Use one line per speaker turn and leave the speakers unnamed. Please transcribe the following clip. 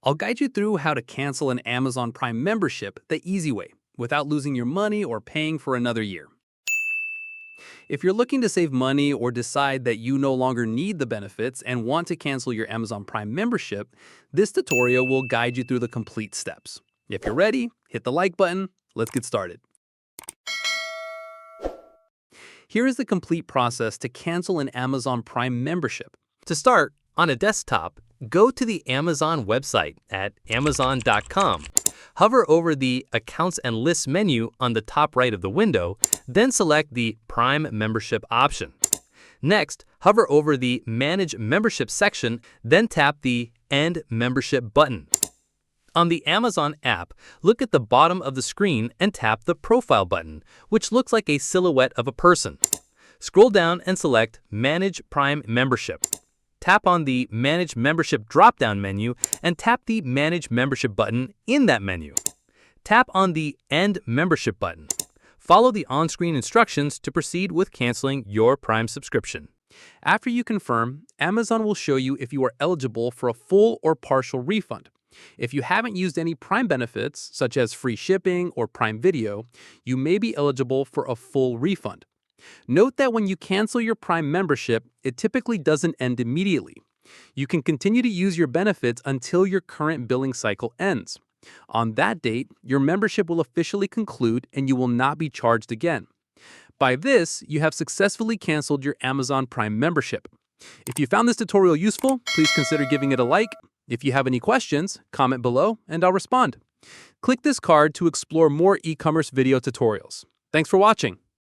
I'll guide you through how to cancel an Amazon Prime membership the easy way, without losing your money or paying for another year. If you're looking to save money or decide that you no longer need the benefits and want to cancel your Amazon Prime membership, this tutorial will guide you through the complete steps. If you're ready, hit the like button. Let's get started. Here is the complete process to cancel an Amazon Prime membership.
To start, on a desktop, go to the Amazon website at amazon.com. Hover over the Accounts and Lists menu on the top right of the window, then select the Prime Membership option. Next, hover over the Manage Membership section, then tap the End Membership button. On the Amazon app, look at the bottom of the screen and tap the Profile button, which looks like a silhouette of a person. Scroll down and select Manage Prime Membership. Tap on the Manage Membership drop-down menu and tap the Manage Membership button in that menu. Tap on the End Membership button. Follow the on-screen instructions to proceed with canceling your Prime subscription.
After you confirm, Amazon will show you if you are eligible for a full or partial refund. If you haven't used any Prime benefits, such as free shipping or Prime Video, you may be eligible for a full refund. Note that when you cancel your Prime membership, it typically doesn't end immediately. You can continue to use your benefits until your current billing cycle ends. On that date, your membership will officially conclude and you will not be charged again. By this, you have successfully canceled your Amazon Prime membership. If you found this tutorial useful, please consider giving it a like. If you have any questions, comment below and I'll respond. Click this card to explore more e-commerce video tutorials. Thanks for watching.